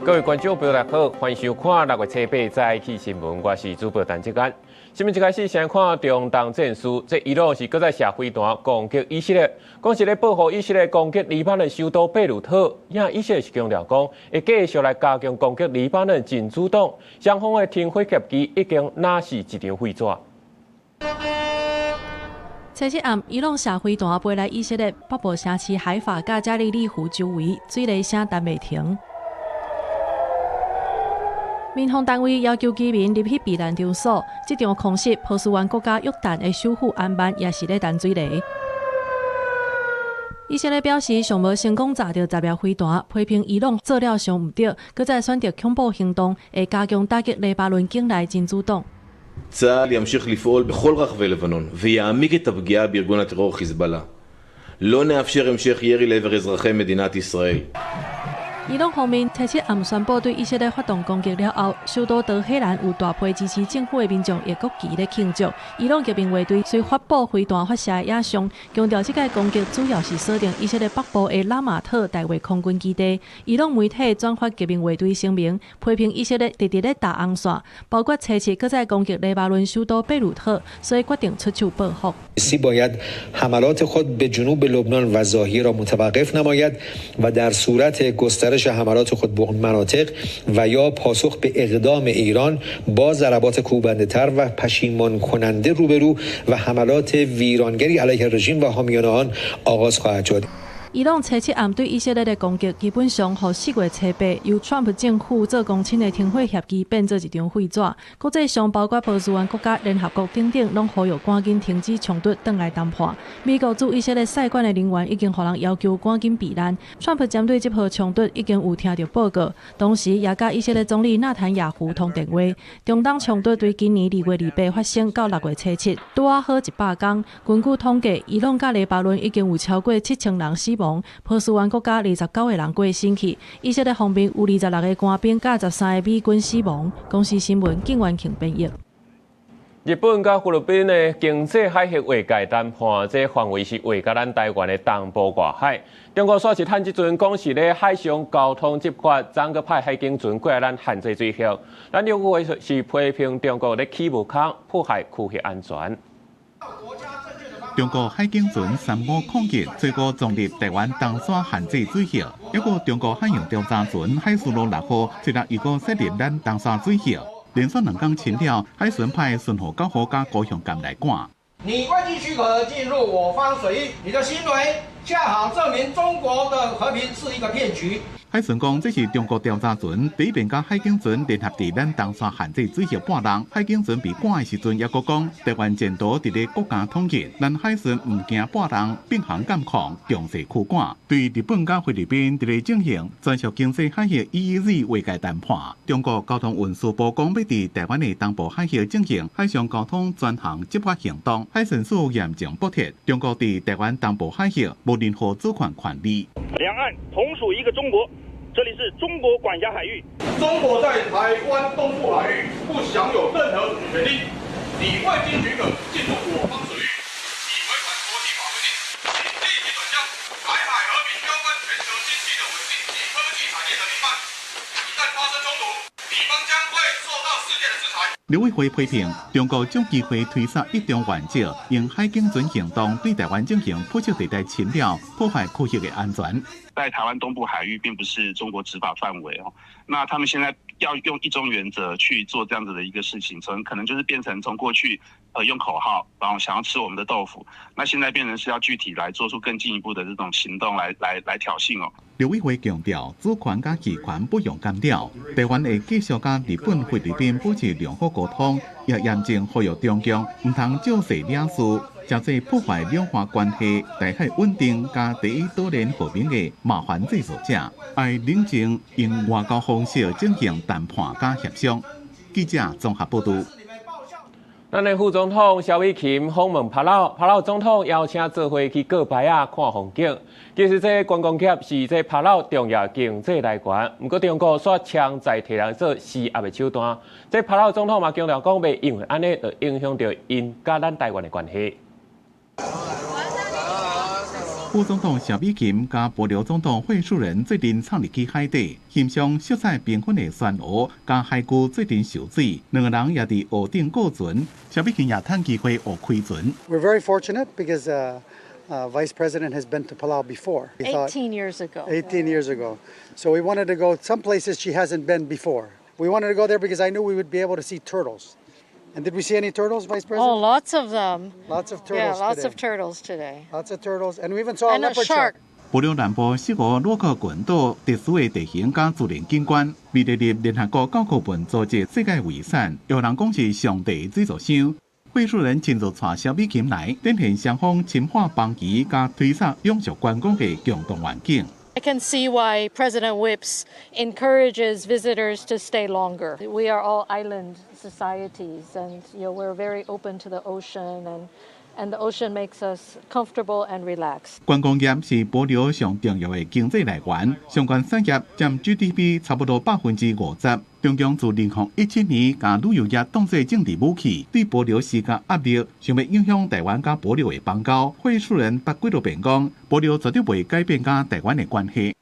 各位观众朋友大家好，欢迎收看6月7日早起新闻，我是主播陈志安。新闻一开始先看中东战事，这伊朗是搁在射飞弹攻击以色列，讲是咧报复以色列攻击黎巴嫩首都贝鲁特。以色列是强调讲，会继续来加强攻击黎巴嫩真主党，双方的停火协议已经拿是一张废纸。星期暗，伊朗射飞弹飞来以色列北部城市海法甲加利利湖周围，水雷声但未停。民防单位要求居民入去避难场所。这场空袭，波斯湾国家约旦的首府安曼也是咧弹水雷。以色列表示，尚无成功炸到10粒飞弹，批评伊朗做了上唔对，搁再选择恐怖行动，会加强打击黎巴嫩境内真主党。צה"ל ימשיך לפעול בכל רחבי לבנון ויעמיק את הפגיעה בארגון הטרור חיזבאללה. לא נאפשר המשך ירי לעבר אזרחי מדינת ישראל. 伊朗方面星期暗宣布对以色列发动攻击了后，首都德黑兰有大批支持政府的民众也国旗咧庆祝。伊朗革命卫队虽发布飞弹发射的影像，强调这个攻击主要是锁定以色列北部的拉马特大卫空军基地。伊朗媒体转发革命卫队声明，批评以色列直直咧打红线，包括星期搁再攻击黎巴嫩首都贝鲁特，所以决定出手报复。باید حملات خود به جنوب لبنان و ظاهر را متوقف نماید و در صورت گسترش حملات خود به آن مناطق و یا پاسخ به اقدام ایران با ضربات کوبنده‌تر و پشیمان کننده روبرو و حملات ویرانگری علیه رژیم و حامیان آن آغاز خواهد شد. 伊朗星期暗对以色列的攻击，基本上和4月7日由川普政府做公亲的停火协议变做一张废纸。国际上包括波斯湾国家、联合国等等，拢呼吁赶紧停止冲突，转来谈判。美国驻以色列使馆的人员已经互人要求赶紧避难。川普针对这波冲突已经有听到报告，同时也甲以色列总理纳坦雅胡通电话。中东冲突对今年2月28发生到6月7日，拄啊好100天。根据统计，伊朗甲黎巴嫩已经有超过7000人死亡。波斯湾国家29个人过身去，以色列方面有26个官兵甲13个美军死亡。公司新闻景元庆编译。日本甲菲律宾的经济海峡划界谈判，这范围是划甲咱台湾的东部外海。中国说是趁即阵讲是咧海上交通执法，怎个派海警船过来咱限制水域？咱有话是批评中国咧起雾坑，破坏区域安全。中国海警船三波抗击，最高撞入台湾东沙限制水域。一个中国海洋调查船海巡路6号，虽然预告设立咱东沙水域，连续2天清了，海巡派顺河9号加高雄港来赶。你外地许可进入我方水域，你的行为恰好证明中国的和平是一个骗局。海巡讲，这是中国调查船第一遍甲海警船联合伫咱东沙限制水域半人。海警船被赶的时阵，也佫讲台湾前途伫咧国家统一，咱海巡唔惊半人，并行监控，强势驱赶。对日本甲菲律宾伫咧进行专属经济海峡 EEZ 划界谈判，中国交通运输部讲要伫台湾的东部海峡进行海上交通专项执法行动，海巡署严正驳斥中国伫台湾东部海峡无任何主权权利。两岸同属一个中国。这里是中国管辖海域，中国在台湾东部海域不享有任何权利，你未经许可进入我方水域，已违反国际法规定，请立即转交台海和平攸关全球经济的稳定及科技产业的民办，一旦发生冲突，你方将会受到世界的制裁。刘伟辉批评中国将机会推杀一中原则，用海警船行动对台湾进行附属地带侵扰，破坏区域的安全。在台湾东部海域并不是中国执法范围哦，那他们现在要用一中原则去做这样子的一个事情，可能就是变成从过去用口号，然后想要吃我们的豆腐，那现在变成是要具体来做出更进一步的这种行动来挑衅哦。刘伟辉强调，主权甲期权不容干扰，台湾会继续甲日本、菲律宾保持良好沟通，也严正呼吁中共唔通照势了事，真侪破坏两岸关系、台海稳定甲第一岛链和平的麻烦制造者，爱冷静用外交方式进行谈判甲协商。记者综合报道。咱的副总统萧美琴访问帕劳总统邀请做伙去过牌看风景。其实这观光业是这帕劳重要经济来源，不过中国却强在提人做施压的手段。这帕劳总统嘛强调讲，袂因为安尼就影响到因甲咱台湾的关系。副总统萧美琴加保留总统惠恕仁最近藏入去海底，欣赏色彩缤纷的珊瑚加海龟最近受水，两个人也伫湖顶过船，萧美琴也趁机会学开船。We're very fortunate because Vice President has been to Palau before. 18 years ago. 18 years ago. So we wanted to go some places she hasn't been before. We wanted to go there because I knew we would be able to see turtles. And did we see any turtles, Vice President? Oh, lots of them. Lots of turtles. Yeah, lots today. of turtles today. Lots of turtles, and we even saw a And a leopard shark. 保留南部适合洛克群岛特殊的地形加自然景观，被列入联合国教科文组织世界遗产，有人讲是上帝水族箱。惠恕仁亲自带萧美琴来，展现双方深化邦谊加推测永续观光的共同环境。I can see why President Whips encourages visitors to stay longer. We are all island societies, and we're very open to the ocean, and the ocean makes us comfortable and relaxed. 观光业是保留上重要的经济来源，相关产业占 GDP 差不多50%。中共自2017年将旅游业当作政治武器，对保留施加压力，想要影响台湾甲保留的邦交。惠恕仁捌几度辩讲，保留绝对袂改变甲台湾的关系。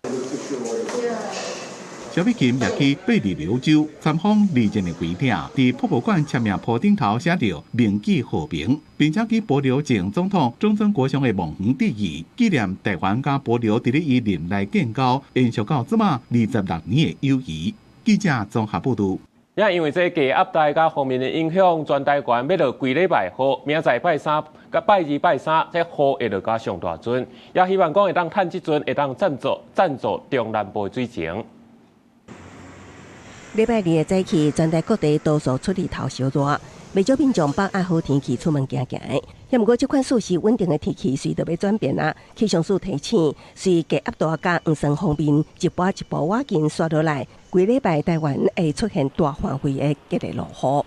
萧美琴也去贝里柳州参访利剑的规定，伫博物馆签名铺顶头写着“铭记和平”，并且去保留前总统中正国祥的梦园第二，纪念台湾甲保留伫咧伊任内建交延续到即马26年的友谊。记者综合报道。也因为这低压带甲方面的影响，全台湾要到规礼拜雨，明仔拜三、甲拜二、拜三，这雨会落甲上大阵。也希望讲会当趁即阵会当赞助中南部水情。礼拜二的早起，全台各地多数出日头小热，未少民众把握好天气出门行行的。也不过，这款舒适稳定的天气随着要转变啊。气象署提醒，随低压带甲黄山方面一波一波瓦紧刷落来，规礼拜台湾会出现大范围的激烈落雨。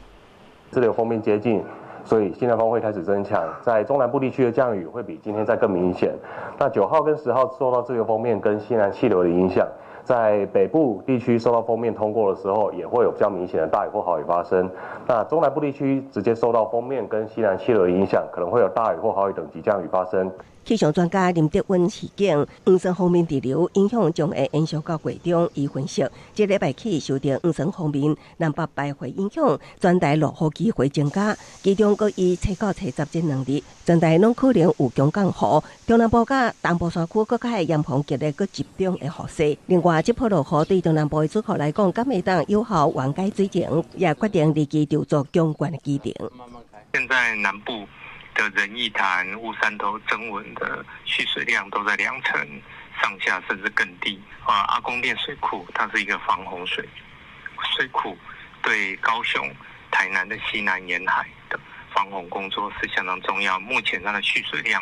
支流锋面接近，所以西南风会开始增强，在中南部地区的降雨会比今天再更明显。那9号跟10号受到支流锋面跟西南气流的影响。在北部地区受到锋面通过的时候，也会有比较明显的大雨或豪雨发生。那中南部地区直接受到锋面跟西南气流的影响，可能会有大雨或豪雨等级降雨发生。气象专家林德温示警，黄山方面地流影响将会延续到月中。伊分析，这礼拜起受到黄山方面南北排会影响，全台落雨机会增加，其中各以初到初10这2日，全台拢可能有强降雨。中南部甲东部山区各界严防激烈佮集中的雨势。另外，这波落雨对中南部的出口来讲，敢会当有效缓解水情，也决定立即调作相关的机场。现在南部的仁义潭、雾山头、曾文的蓄水量都在2成上下，甚至更低。阿公店水库它是一个防洪水库，对高雄、台南的西南沿海的防洪工作是相当重要。目前它的蓄水量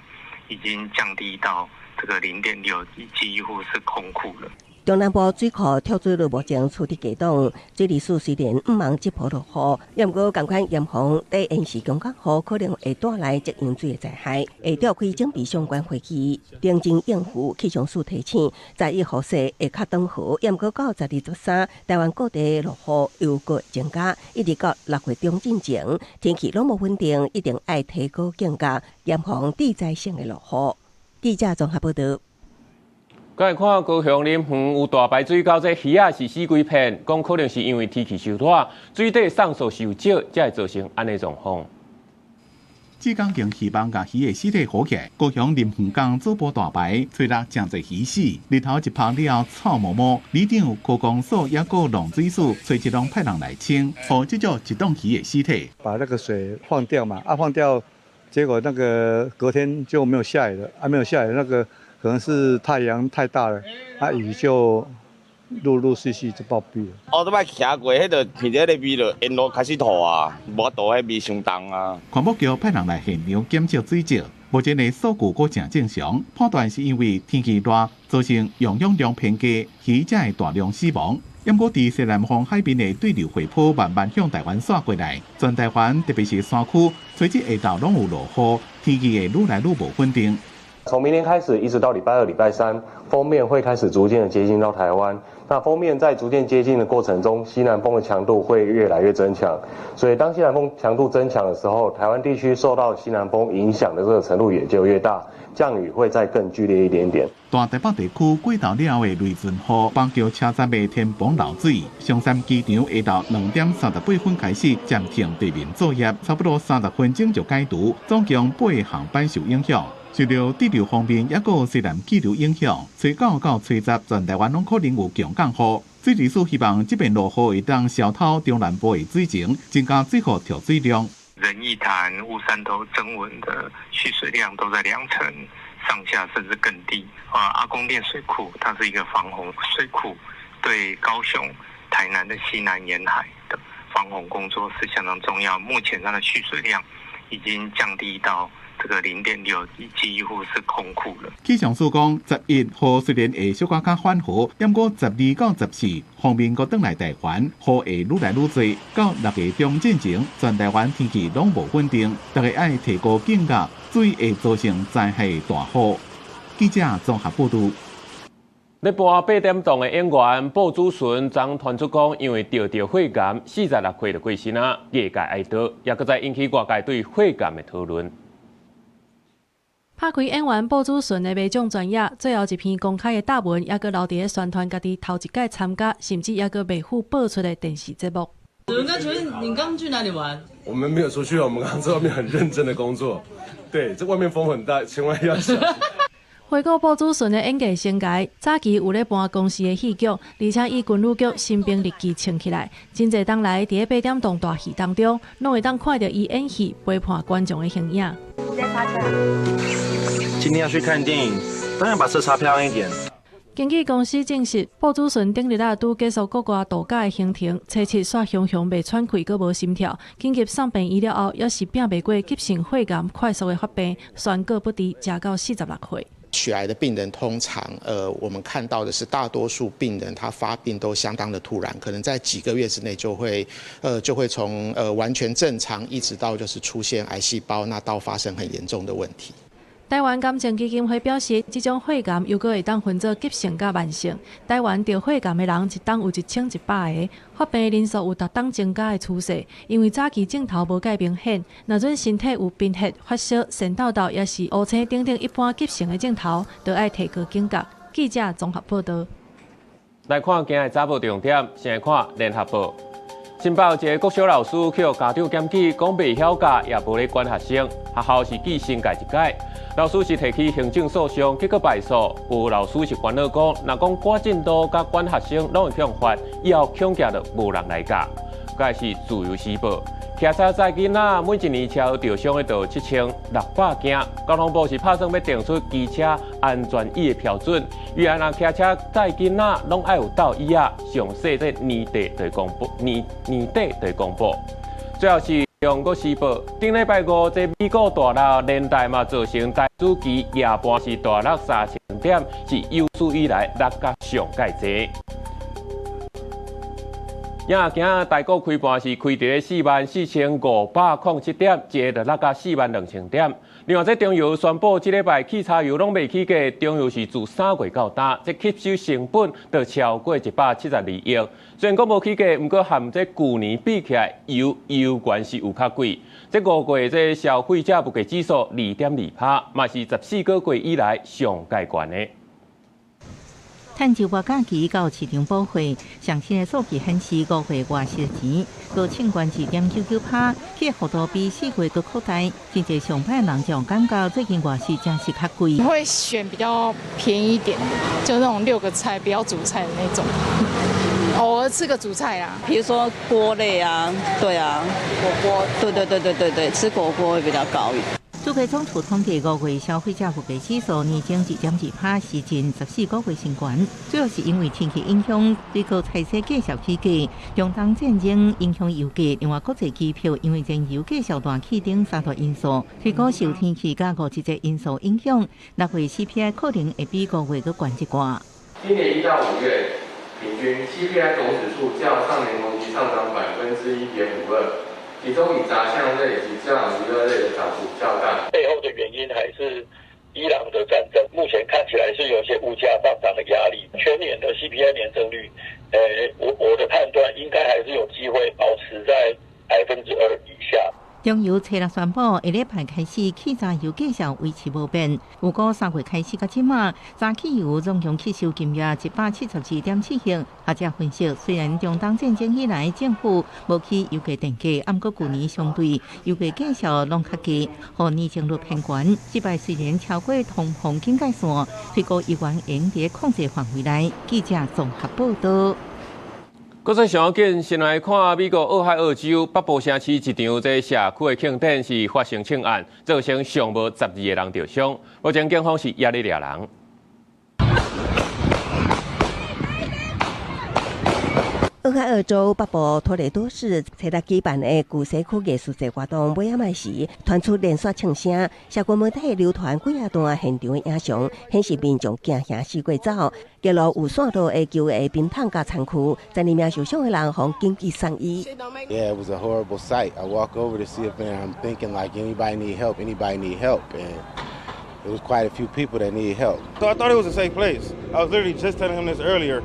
已经降低到这个0.6，几乎是空库了。中南部水库跳水率目前处伫低档，水利署虽然毋忙这波落雨，也毋过同款严防在延时强降雨可能会带来积淹水的灾害，会召开整备相关会议，定睛应付。气象署提醒，在雨势会较长和，也毋过到12月3，台湾各地落雨又会增加，一直到6月中进前，天气拢无稳定，一定要提高警觉，严防地灾性的落雨。记者综合报道。刚才看高雄林园有大排水沟，这鱼仔是死几片，讲可能是因为天气受热，水底送数受少，才会造成安尼状况。志刚经希望甲鱼的尸体好起来，高雄林园港主播大排，吹落真侪鱼死，日头一拍了草毛毛，里长高公所也个浪水署随即拢派人来清，好制作一栋鱼的尸体。把那个水放掉嘛，放掉，结果那个隔天就没有下雨了，没有下雨那个。可能是太阳太大了，雨就陆陆续续就暴毙了。我都摆行过，迄个鼻子咧味了，沿路开始吐啊，无吐迄味伤重啊。环保局派人来现场检测水质，目前的数据阁正正常，判断是因为天气热造成用氧量偏低，鱼才会大量死亡。不过，伫西南方海边的对流回波慢慢向台湾刷过来，全台湾特别是山区，随即下昼拢有落雨，天气会愈来愈无稳定。从明天开始，一直到礼拜二、礼拜三，锋面会开始逐渐的接近到台湾。那锋面在逐渐接近的过程中，西南风的强度会越来越增强。所以当西南风强度增强的时候，台湾地区受到西南风影响的这个程度也就越大，降雨会再更剧烈一点点。大台北地区过到了的雷阵雨，邦桥车站的天崩漏水，松山机场下到2点38分开始暂停地面作业，差不多30分钟就解除，总共8个航班受影响。受到地流方面，也有西南气流影响，初9到初10，全台湾拢可能有强降雨。水利署希望这边落雨会当消透中南部的水情，增加最后调水量。仁义潭、雾山头、曾文的蓄水量都在2成上下，甚至更低。阿公店水库它是一个防洪水库，对高雄、台南的西南沿海的防洪工作是相当重要。目前它的蓄水量已经降低到这个0.6，几乎是空库了。气象署讲，11雨虽然会小可较缓和，但过12到14，方面阁转来台湾，雨会愈来愈多。到6月中进前，全台湾天气拢无稳定，大家爱提高警觉，水会造成灾害大雨。记者综合报道。咧播8点档的演员鲍祖纯昨传出讲，因为得血癌，46岁就过身啊，业界哀悼，也搁再引起外界对血癌的讨论。拍开演员鲍祖纯的颁奖专业，最后一篇公开的答文，也搁留伫咧宣传家己头一届参加，甚至也搁未付播出的电视节目。子文哥，请问你刚去哪里玩？我们没有出去，我们刚刚在外面很认真的工作。对，这外面风很大，千万要小心。回顾鲍祖纯的演艺生涯，早期有咧搬公司的戏剧，而且以军旅剧新兵日记撑起来。真侪当来伫咧8点档大戏当中，拢会当看到伊演戏陪伴观众的形影。今天要去看电影，当然把车擦漂亮一点。经纪公司证实，鲍祖纯顶日拄结束国外度假的行程，初7煞熊熊未喘气，阁无心跳，紧急送病医了后，也是拼袂过急性血癌快速的发病，宣告不治，食到46岁。血癌的病人通常，我们看到的是大多数病人他发病都相当的突然，可能在几个月之内就会从完全正常一直到就是出现癌细胞，那到发生很严重的问题。台湾癌症基金会表示，这种血癌又搁会当分做急性甲慢性。台湾得血癌的人一档有1100个，发病的人数有逐档增加的趋势。因为早期镜头无介明显，若准身体有贫血、发烧、肾豆豆，也是乌青等等一般急性的镜头，都要提高警觉。记者综合报道。来看今日早报重点，先看联合报。新北一个国小老师去互家长检举，讲未晓教，也无咧管学生，学校是记新改一改。老师是提起行政诉讼，结果败诉。有老师是烦恼讲，若讲赶进度甲管学生拢会向罚，以后恐惊就无人来教。该是自由时报，骑车载囡仔，每一年超受伤的就7600件。交通部是打算要定出机车安全椅的标准，预案若骑车载囡仔，拢爱有倒椅啊，详细在年底就公布，年底就公布。最后是中国时报，顶礼拜5，这美股大落，连带嘛造成台指期夜盘是大落3000点，是有史以来落甲上界多。今日台股开盘是开伫44507点，一个就落甲42000点。另外，这中油宣布，这礼拜汽柴油拢未起价，中油是自3月到今，这吸收成本就超过172亿。虽然讲无起价，不过含这去年比起来，油源是有较贵。这5月这消费者物价指数2.2%，嘛是14个月以来上界悬的。趁就外假期到市场补货，上新的数据显示，5月外销钱高称关2.99%，这幅度比4月更扩大。真侪上班人就感觉最近外销真是较贵。会选比较便宜一点，就那种6个菜不要主菜的那种，偶尔吃个主菜啦，比如说锅类啊，对啊，火锅，对，吃火锅会比较高一点。主计总处统计5月消费者物价指数年增1.2%，是近14个月新高。主要是因为天气影响，对个菜色价小起价，中东战争影响油价，另外国际机票因为燃油价小段起等3大因素，推高受天气加5个因素影响，6月 CPI 可能会比5月更悬一寡。今年1到5月平均 CPI 总指数较上年同期上涨1.52%。其中以杂项类及这样娱乐类的涨幅较大，背后的原因还是伊朗的战中油车辆宣布，下礼拜开始汽柴油价格维持不变。不过3月开始到即马，柴汽油总共吸收金额172.7亿。学者分析，虽然中东战争以来政府无起油价定价，不过去年相对油价价格拢较低，和年增率偏悬。即摆虽然超过通膨警戒线，推高依然仍在控制范围内。记者综合报道。国际上紧，先来看美国俄亥俄州北部城市一场这社区的庆典是发生枪案，造成上无12个人受伤。目前警方是压力抓人。俄亥俄州北部托雷多市初六举办的旧西区艺术节活动尾仔时，传出连续枪声，社群媒体流传几啊段现场的影像，显示民众惊吓四过走，揭露有线道的旧的冰桶甲仓库，12名受伤的人互紧急送医。Yeah, it was a horrible sight. I walk over to see it there, and I'm thinking like anybody need help, and it was quite a few people that need help. So I thought it was a safe place. I was literally just telling him this earlier.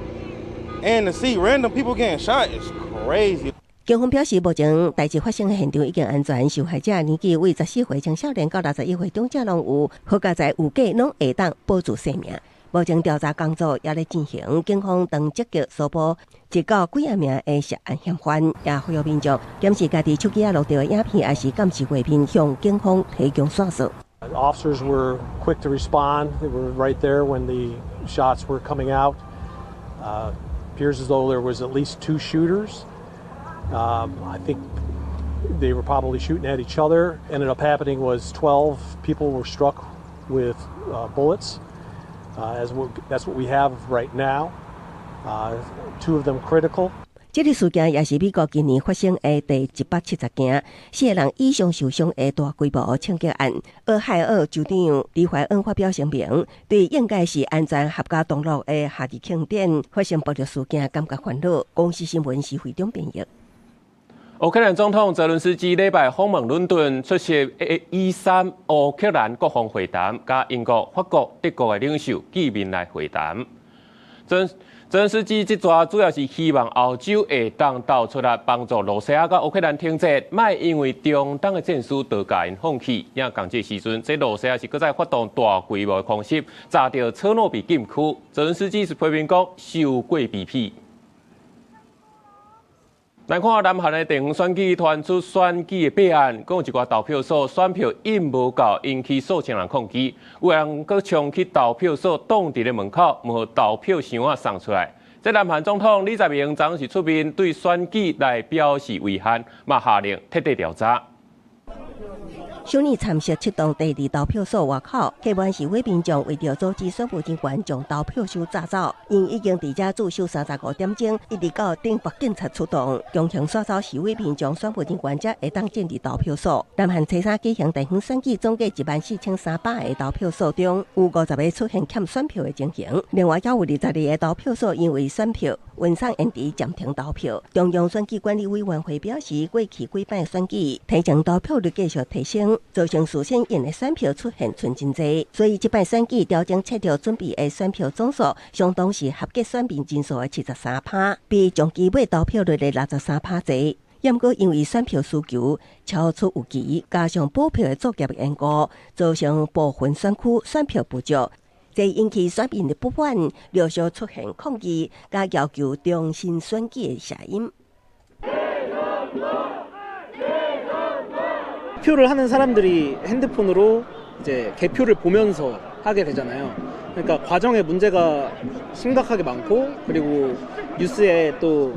And to see random people getting shot is crazy. 警方表示，目前代志发生的现场已经安全，受害者年纪为14岁青少年到61岁长者拢有，好佳在有假拢会当保住性命。目前调查工作也在进行，警方当积极搜捕一到几啊名的涉案嫌犯，也呼吁民众检视家己手机录到的影片，还是监视画面，向警方提供线索。Officers were quick to respond. They were right there when the shots were coming out. Appears as though there was at least 2 shooters. I think they were probably shooting at each other. Ended up happening was 12 people were struck with bullets. That's what we have right now. 2 of them critical. 这个事件也是美国今年发生的第170件4个人以上受伤的大规模枪击案。俄亥俄州长李怀恩发表声明，对应该是安全合家同乐的夏日庆典发生暴力事件感到烦恼。公司新闻是非常编译。乌克兰总统泽伦斯基礼拜访问伦敦，出席E3乌克兰国防会谈，甲英国、法国、德国的领袖见面来会谈。泽伦斯基这次主要是希望欧洲会当倒出来帮助罗西亚甲乌克兰停战，莫因为中东的战事就甲因放弃。因共这时阵，这罗西亚是搁再发动大规模的空袭，炸到车诺比禁区。泽伦斯基是批评讲受过逼迫。来看南韩的地方选举传出选举的弊案，讲有一寡投票所选票印无够，引起数千人抗议。有人搁冲去投票所挡伫咧门口，无投票箱仔送出来。这南韩总统李在明昨是出面对选举来表示遗憾，嘛下令彻底调查。小年参设7栋第2投票所外口，客观示威民众为着阻止选务人员将投票箱炸走，因已经伫遮驻守35点钟，一直到顶北警察出动，强行刷走示威民众，选务人员才会当进入投票所。南韩初3举行地方选举，总计14300个投票所中，有50个出现欠选票的情形，另外还有22个投票所因为选票运送延迟暂停投票。中央选举管理委员会表示，过去几摆选举提前投票率继续提升，造成事先印的选票出现存真济，所以这摆选举调整测调准备的选票总数，相当是合格选民人数的73%，比上期末投票率的63%济。也毋过因为选票需求超出预期，加上补票的作业的缘故，造成部分选区选票不足，这引起选民的不满，陆续出现抗议，加要求重新选举的声音。 투표를 하는 사람들이 핸드폰으로 이제 개표를 보면서 하게 되잖아요. 그러니까 과정에 문제가 심각하게 많고 그리고 뉴스에 또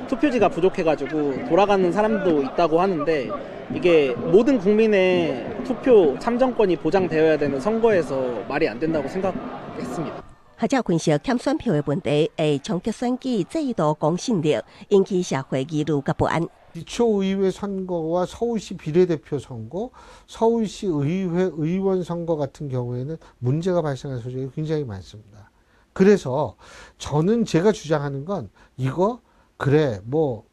투표지가 부족해가지고 돌아가는 사람도 있다고 하는데 이게 모든 국민의 투표 참정권이 보장되어야 되는 선거에서 말이 안 된다고 생각했습니다. 学者分析欠选票的问题会冲击选举制度公信力，引起社会议论和不安。 기초의회 선거와 서울시 비례대표 선거, 서울시 의회 의원 선거 같은 경우에는 문제가 발생할 소지가 굉장히 많습니다. 그래서 저는 제가 주장하는 건 이거 그래 뭐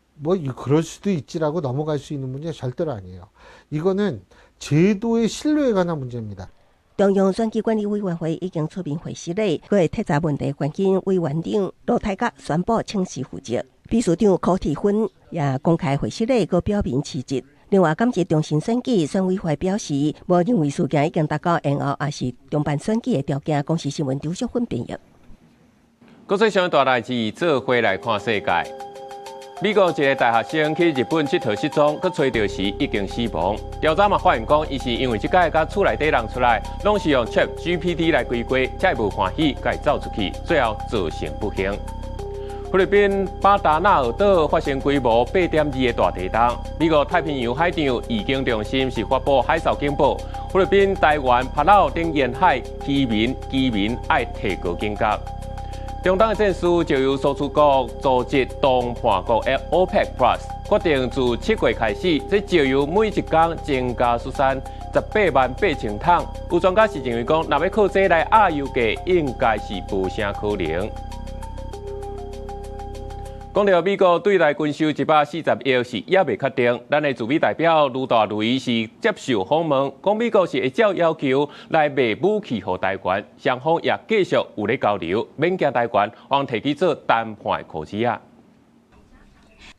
그럴 수도 있지라고 넘어갈 수 있는 문제 절대로 아니에요. 이거는 제도의 신뢰에 관한 문제입니다. 中央选举管理委员会已经出面会示例，佢会调查问题关键委员长罗泰格宣布请辞负责。秘书长柯铁芬也公开会示例，佮表明辞职。另外，感谢中心选举选委会表示，无认为事件已经达到延后也是中办选举的条件。公司新闻张淑芬编译。国际上大代志，做伙来看世界。美国一个大学生去日本佚佗失踪，佮找到时已经死亡。调查嘛发现讲，伊是因为即届甲厝内底人出来，拢是用 ChatGPT 来规划，才无欢喜，甲伊走出去，最后造成不幸。菲律宾巴达纳尔岛发生规模8.2的大地震。美国太平洋海洋预警中心是发布海啸警报，菲律宾、台湾、帕劳等沿海居民爱提高警觉。中东的战事就由苏出国组织东盘国 OPEC Plus 决定自7月开始，这就由每一天增加输产188000桶。有专家是认为讲，若要靠这来压油价，应该是无啥可能。讲到美国对台军售140亿是也未确定，咱的驻美代表卢大雷是接受访问，讲美国是会照要求来卖武器给台湾，双方也继续有咧交流，免惊台湾往提起做谈判课题啊。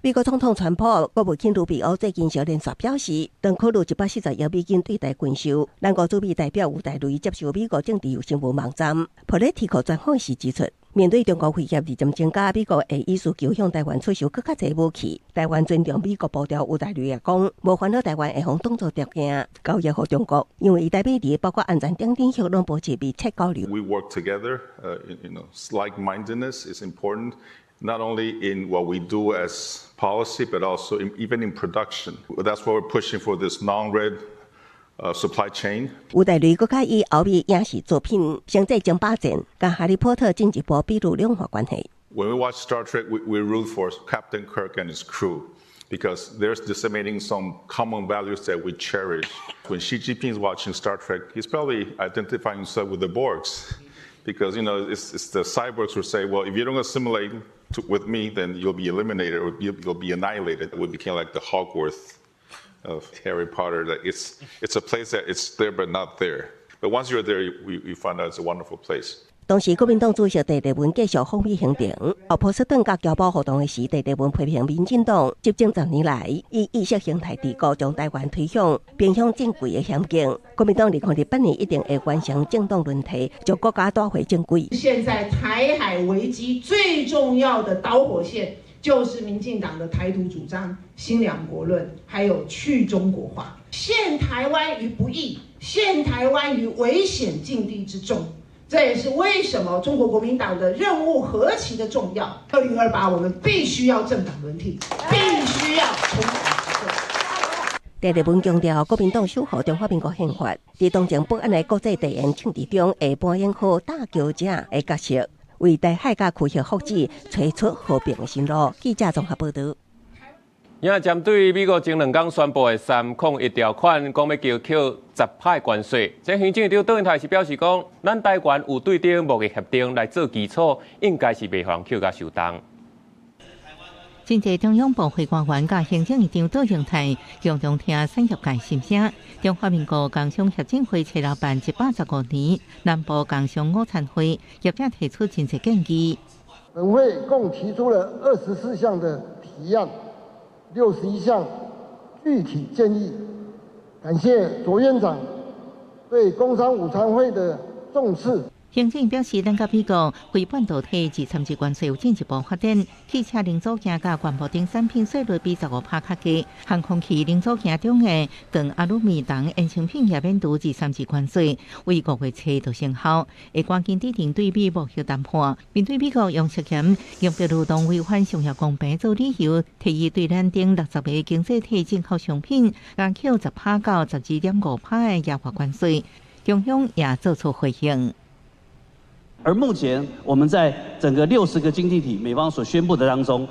美国总统川普、国务卿卢比奥最近小连续表示，当考虑140亿美金对台军售。咱国驻美代表吴大雷接受美国政治有新闻网站 Politico 专访时指出，面对中国威胁日渐增加，美国会以需求向台湾出售更较侪武器。台湾尊重美国步调，吴大雷也讲，无烦恼台湾会互当作条件交易给中国，因为台美伫包括安全等领域拢保持密切交流。We work together. Like-mindedness is important. Not only in what we do as policy, but also even in production. That's why we're pushing for this non-red supply chain. 吴大雷佫以欧美影视作品《星际争霸战》甲《哈利波特》进一步比如两化关系。When we watch Star Trek, we root for Captain Kirk and his crew because they're disseminating some common values that we cherish. When Xi Jinping is watching Star Trek, he's probably identifying himself with the Borgs. Because, it's the cyborgs who say, well, if you don't assimilate with me, then you'll be eliminated or you'll be annihilated. We became like the Hogwarts of Harry Potter. That it's a place that it's there but not there. But once you're there, you find out it's a wonderful place. 当时国民党主席蔡英文继续访美行程，后波士顿甲交保活动的时，蔡英文批评民进党执政10年来，以意识形态治国将台湾推向偏向正轨的险境。国民党2028年一定会完成政党轮替，将国家带回正轨。现在台海危机最重要的导火线，就是民进党的台独主张、新两国论，还有去中国化，陷台湾于不义，陷台湾于危险境地之中。这也是为什么中国国民党的任务何其的重要。2028我们必须要政党轮替，必须要重返执政。蔡英文强调，国民党守护中华民国宪法，在当前不安的国际地缘庆典中，会扮演好搭桥者的角色，为台海甲区域福祉找出和平的新路。记者综合报道。也针对美国前2天宣布的301条款，讲要叫扣10%的关税，这行政长邓英台是表示讲，咱台湾有对顶贸易协定来做基础，应该是袂互扣甲受重。真济中央部会官员甲行政院长邓英台共同听产业界心声。中华民国工商协进会创立办115年，南部工商午餐会业者提出真济建议。本会共提出了24项的提案。61项具体建议，感谢卓院长对工商午餐会的重视。行政表示，咱甲美国为半导体及参与关税有进一步发展，汽车零组件甲环保等产品税率比15%较低，航空器零组件中的铜、阿鲁米等衍生品也免除至3级关税，为5月初就生效，会赶紧制定对美贸易谈判。面对美国用涉嫌用别劳动违反商业公平做理由，提议对咱等60个经济体进口商品降扣10%到12.5%的压化关税，中央也做出回应。而目前我们在整个60个经济体美方所宣布的当中，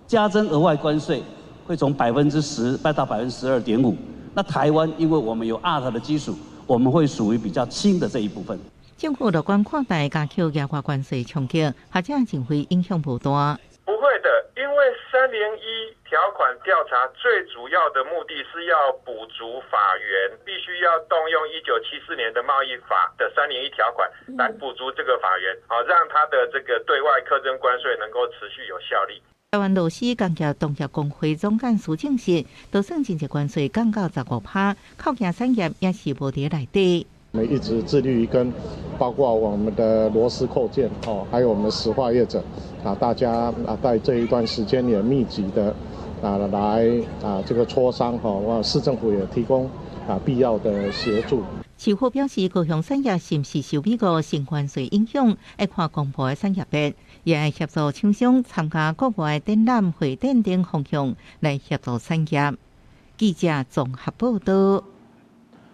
加征额外关税会从10%到12.5%。那台湾因为我们有ARTA的基础，我们会属于比较轻的这一部分。政府乐观看待加扣压化关税冲击，或者认为影响不大。不会的，因为301条款调查最主要的目的是要补足法源，必须要动用1974年的贸易法的301条款来补足这个法源，好让它的这个对外课征关税能够持续有效力。台湾螺丝钢业农业工会总干事证实，都算经济关税降到15%，靠近产业也是无伫内底。我们一直致力于跟包括我们的螺丝扣件还有我们的石化业者大家在这一段时间也密集的来这个磋商市政府也提供必要的协助。市府表示，高雄产业是不是受美国新关税影响，要看公布的产业别，也会协助厂商参加国外展览会展等方向来协助产业。记者综合报道。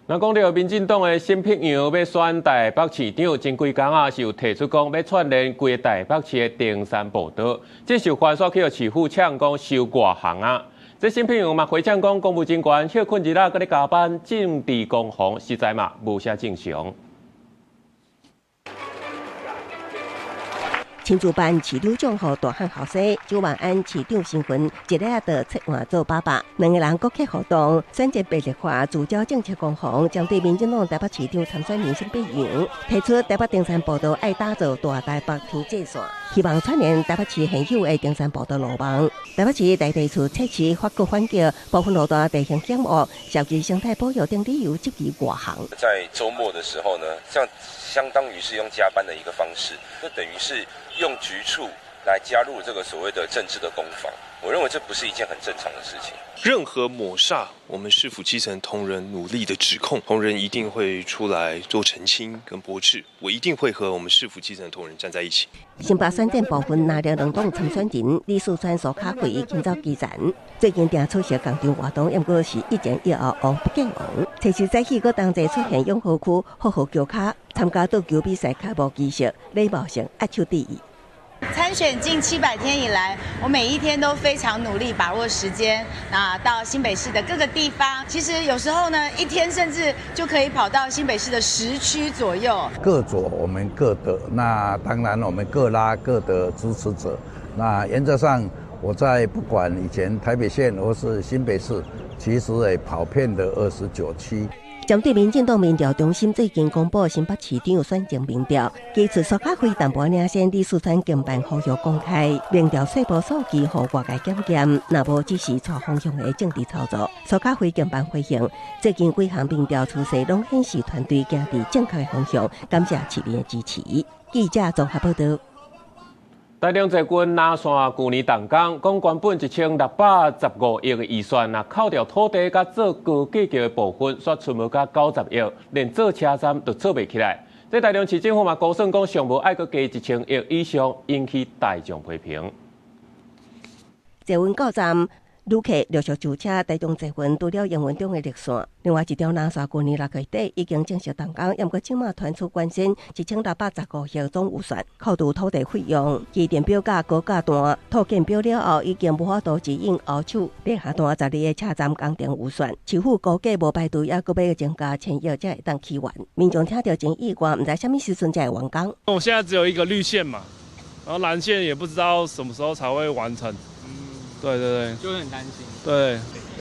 那讲到民进党的新北杨要选台北市长，前几天是有提出讲要串联规个台北市的登山步道，这受反锁去市府呛讲收外行啊。这新北杨嘛回呛讲公务真悬，休困日仔搁咧加班，政治攻防实在嘛无啥正常。青竹办市长奖和大汉后生周万安市长新婚，一日就策划做爸爸，两个人国客互动，选择白热化聚焦政策攻防，针对民进党台北市长参选人新北杨，提出台北登山步道爱打造大台北天际线，希望串联台北市现有的登山步道路网。台北市大地处测试发掘环境，部分路段地形险恶，涉及生态保育等理由积极外行。在周末的时候呢，这样相当于是用加班的一个方式，就等于是用局处来加入这个所谓的政治的攻防。我认为这不是一件很正常的事情。任何抹煞我们市府基层同仁努力的指控，同仁一定会出来做澄清跟驳斥。我一定会和我们市府基层同仁站在一起。新北选战部分拿了两党参选人李树川所卡会今早基层，最近定出席工厂活动，也不过是一前一后王不见王。其实早起，佮同齐出现永和区好好球卡参加足球比赛开幕仪式，礼貌性握手致意。参选近700天以来，我每一天都非常努力把握时间，到新北市的各个地方。其实有时候呢，一天甚至就可以跑到新北市的10区左右。各左我们各的，那当然我们各拉各的支持者。那原则上，我在不管以前台北县或是新北市，其实也跑遍了29区。针对民进党民调中心最近公布新北市长选情民调，基础苏卡辉淡薄领先李树川竞办呼吁公开，民调细部数据和外界检验，若无只是错方向的政治操作。苏卡辉竞办回应，最近几项民调趋势拢显示团队行伫正确的方向，感谢市民的支持。记者综合报道。台中财军拿线去年动工，讲原本1615亿的预算，扣掉土地甲做高架桥的部分，煞剩无甲90亿，连做车站都做袂起来。这台中市政府嘛估算讲，尚无爱阁加1000亿以上，引起大众批评。捷运到站。旅客陆续驻车，台中捷运除了营运中的热线，另外一条南线去年6月底已经正式动工，不过今麦传出关心1615亿总预算，扣除土地费用、机电表价高价单、土建表了后，已经无法度指引后手列下单12个车站工程预算。市府估计无排除还阁要增加1000亿才会当起完。民众听到前议员，唔知什么时阵才会完工。我现在只有一个绿线嘛，然后蓝线也不知道什么时候才会完成。对对对，就会很担心。对，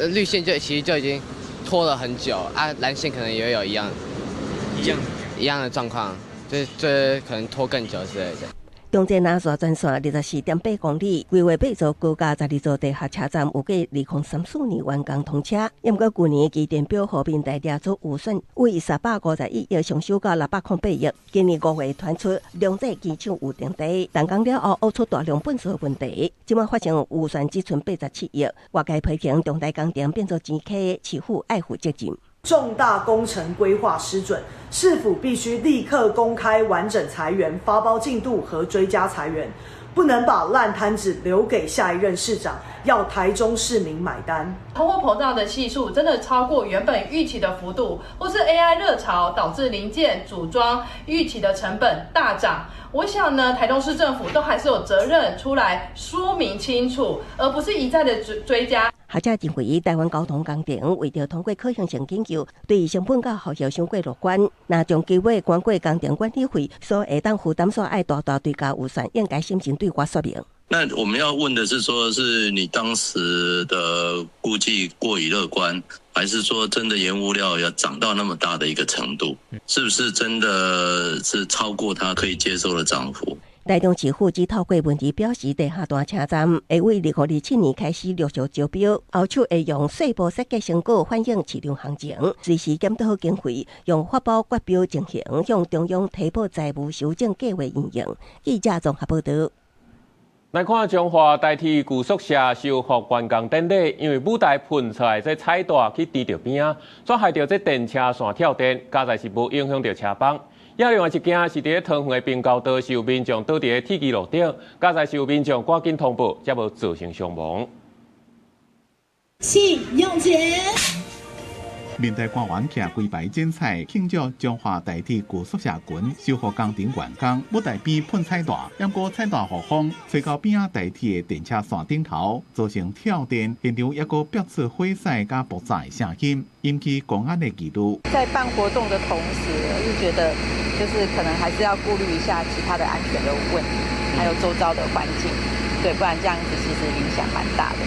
绿线其实就已经拖了很久啊，蓝线可能也有一样的状况，就是可能拖更久之类的。中正南线全线24.8公里，规划建造高架12座地下车站，预计2034年完工通车。不过去年机电表和平台列出预算为351亿上修到608亿，今年5月传出两者机厂有停电，动工了后挖出大量粪扫问题，今麦发现预算只存87亿，外界批评重大工程变作钱溪，市府爱负责任。重大工程规划失准，市府必须立刻公开完整裁员发包进度和追加裁员，不能把烂摊子留给下一任市长，要台中市民买单。通货膨胀的系数真的超过原本预期的幅度，或是 AI 热潮导致零件组装预期的成本大涨。我想呢，台中市政府都还是有责任出来说明清楚，而不是一再的追加。学者认为，台湾交通工程为着通过可行性研究，对成本甲效益相过乐观。若将计划关过工程管理费所会当负担所爱大追加预算，应该先行对我说明。那我们要问的是说，是你当时的估计过于乐观，还是说真的原物料要涨到那么大的一个程度？是不是真的是超过它可以接受的涨幅？台中市府只透过文字表示，地下大车站会为2027年开始陆续招标，后续会用细部设计成果反映市场行情，随时检讨经费，用发包决标情形向中央提报财务修正计划运用。记者综合报道。来看中华代替旧宿舍修复完工典礼，因为舞台喷出来这彩带去滴到边啊，却害到这电车线跳电，加在是无影响到车帮。也另外一件是伫桃园的滨高道，是有民众倒伫铁轨路顶，加在是有民众赶紧通报，才无造成伤亡。请用钱。面对官员徛规排剪彩，庆祝中华代替旧宿舍群修复工程完工，舞台边喷彩带，因过彩带护风吹到边仔代替的电车线顶头，造成跳电，现场也个飙出火势加爆炸的声音，引起公安的疑虑。在办活动的同时，就觉得就是可能还是要顾虑一下其他的安全的问题，还有周遭的环境，对，不然这样子其实影响蛮大的。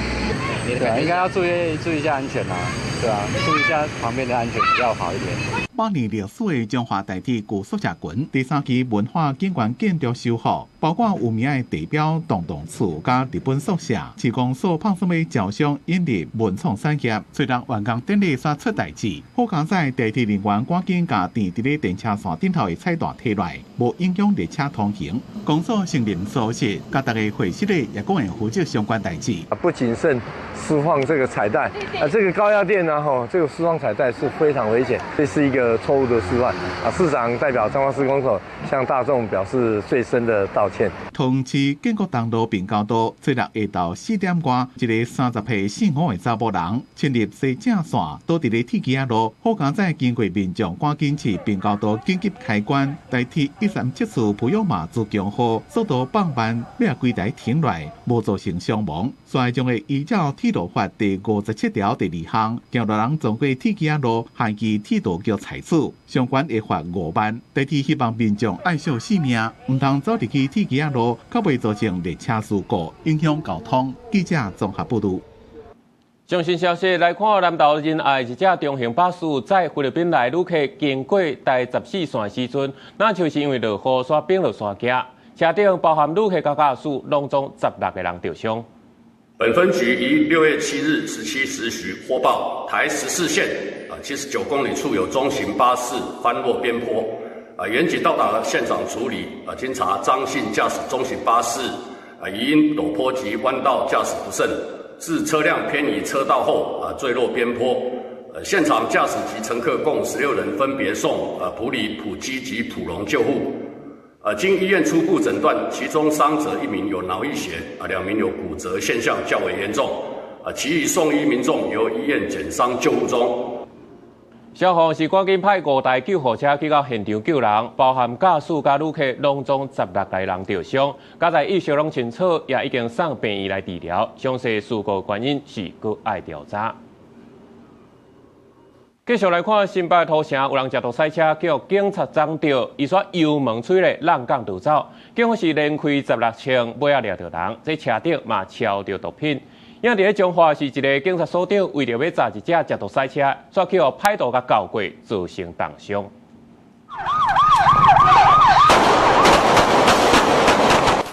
对啊，应该要注意一下安全啊，对啊，注意一下旁边的安全比较好一点。8年历史的中华代替旧宿舍群第3期文化景观建筑修复，包括有名的地标洞洞厝加日本宿舍，市公所放松的招商引入文创产业。虽然完工典礼煞出代志，好工仔代替人员赶紧把垫伫咧电车线顶头的彩带摕来，无影响列车通行。公所成立所室，甲大家会室内也讲会负责相关代志。不谨慎释放这个彩带，这个高压电呢，这个释放彩带是非常危险，这是一个错误的示范。市长代表彰化市公所向大众表示最深的道歉。桃园市建国东路滨高道，昨日下昼4点外，一个30岁姓黄的查某人，牵入西正线，倒伫咧铁轨路，好工仔经过民众赶紧去滨高道紧急开关，代替137次普悠玛自强号速度放慢，要几台停落来，无造成伤亡。所将会依照铁路法第57条第2项，行路人撞过铁轨路，限期铁道局裁处，相关会罚5万。代替希望民众爱惜性命，唔通走入去铁轨路，较袂造成列车事故，影响交通。记者综合报道。最新消息来看，南投仁爱一架中型巴士载菲律宾来旅客经过第14线时阵，那就是因为落雨煞冰落山架，车顶包含旅客甲驾驶，拢总16个人受伤。本分局于6月7日17时许获报，台14线79公里处有中型巴士翻落边坡，员警到达现场处理，经查张姓驾驶中型巴士疑因陡坡及弯道驾驶不慎，致车辆偏移车道后坠落边坡。现场驾驶及乘客共16人，分别送埔里、埔基及埔龙救护。经医院初步诊断，其中伤者1名有脑溢血，2名有骨折现象较为严重，其余送医民众由医院减伤救护中。消防是赶紧派5台救护车去到现场救人，包含驾驶加旅客，拢总16个人受伤，加在意识拢清楚，也已经送病院来治疗。详细事故原因是搁爱调查。继续来看新北土城有人食毒赛车，叫警察撞到，伊煞油门吹咧，浪港逃走。警方是连开16枪，尾仔掠到人，这车顶嘛超着毒品。因伫咧彰化是一个警察所长，为着要抓一架食毒赛车，煞去互歹徒甲搞过，造成重伤。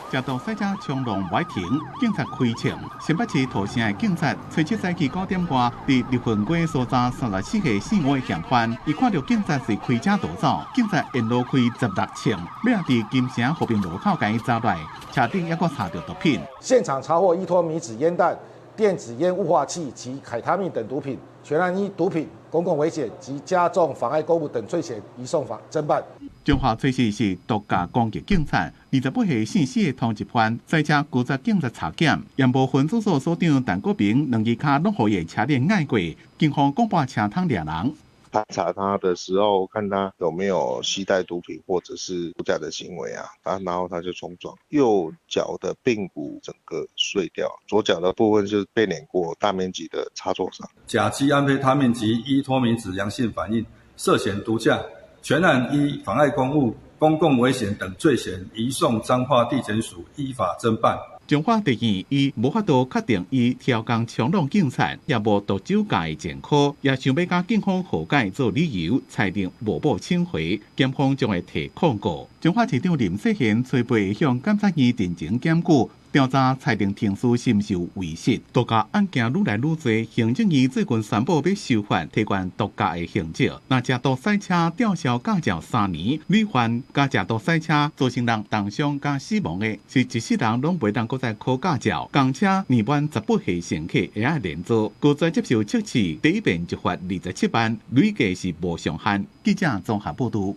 食毒赛车冲浪歪停，警察开枪。新北市土城的警察初7早起9点外，伫立份街所查34岁姓吴的嫌犯，伊看到警察是开车逃走，警察沿路开16枪，要伫金城和平路口将伊抓来，车顶还阁查到毒品。现场查获1托米纸烟弹、电子烟雾化器及凯他命等毒品，全案依毒品、公共危险及加重妨碍公务等罪嫌移送法侦办。彰化最是毒驾攻击警察，28岁姓施的通缉犯，赛车拒绝警察查检，盐埔分驻所所长陈国平2支卡拢互伊车链挨过，警方公布车窗2人。排查他的时候，看他有没有携带毒品或者是毒驾的行为啊，然后他就冲撞，右脚的髌骨整个碎掉，左脚的部分就是被碾过大面积的擦挫伤。甲基安非他命及依托米酯阳性反应，涉嫌毒驾，全案依妨碍公务、公共危险等罪嫌移送彰化地检署依法侦办。中华地院伊无法度确定伊调工冲浪警察，也无毒酒驾的前科，也想要甲警方和解做理由，裁定无保请回，检方将会提控告。中华市长林世贤催培向检察院进行检举。调查裁定庭司深受wei失，毒驾案件愈来愈多，行政院最近宣布要修法提悬毒驾的刑责。那驾毒赛车吊销驾照3年，屡犯加驾毒赛车造成人重伤加死亡的，是一世人拢袂当搁再考驾照。公车年满18岁乘客会爱连坐，搁再接受测试，第一遍就罚27万，累计是无上限。记者综合报道。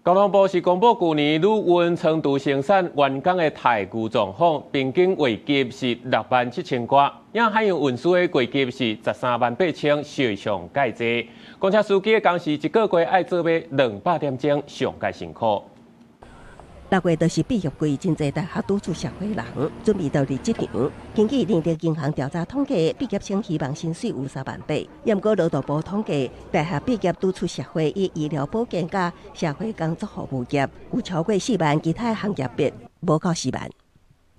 交通部是公布去年旅运长途生产员工的待遇状况，平均月给是67000块，因海洋运输的月给是138,000，小上介济。公车司机的工时一个月爱做要200点钟，上介辛苦。6月就是毕业季，真侪大学拄出社会人准备到入职场。根据人力银行调查统计，毕业生希望薪水有3万8。不过劳动部统计，大学毕业拄出社会以医疗保健加社会工作服务业有超过4万，其他行业别无到4万。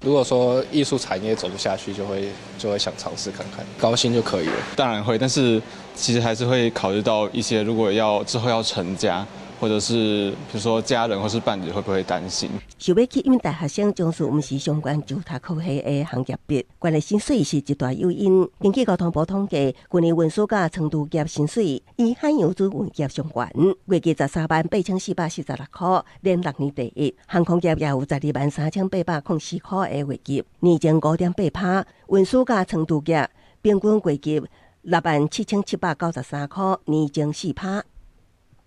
如果说艺术产业走不下去，就会想尝试看看，高薪就可以了。当然会，但是其实还是会考虑到一些，如果之后要成家。或者是比如说家人或是伴侣会不会担心？想要去应大学生，总是毋是相关就读科系的行业别，关的薪水是一大诱因。根据交通部统计，去年运输甲长途业薪水以海洋资运业相关，月计138446块，连6年第一。航空业也有123,804块的月计，年增5.8%。运输甲长途业平均月计67793块，年增4%。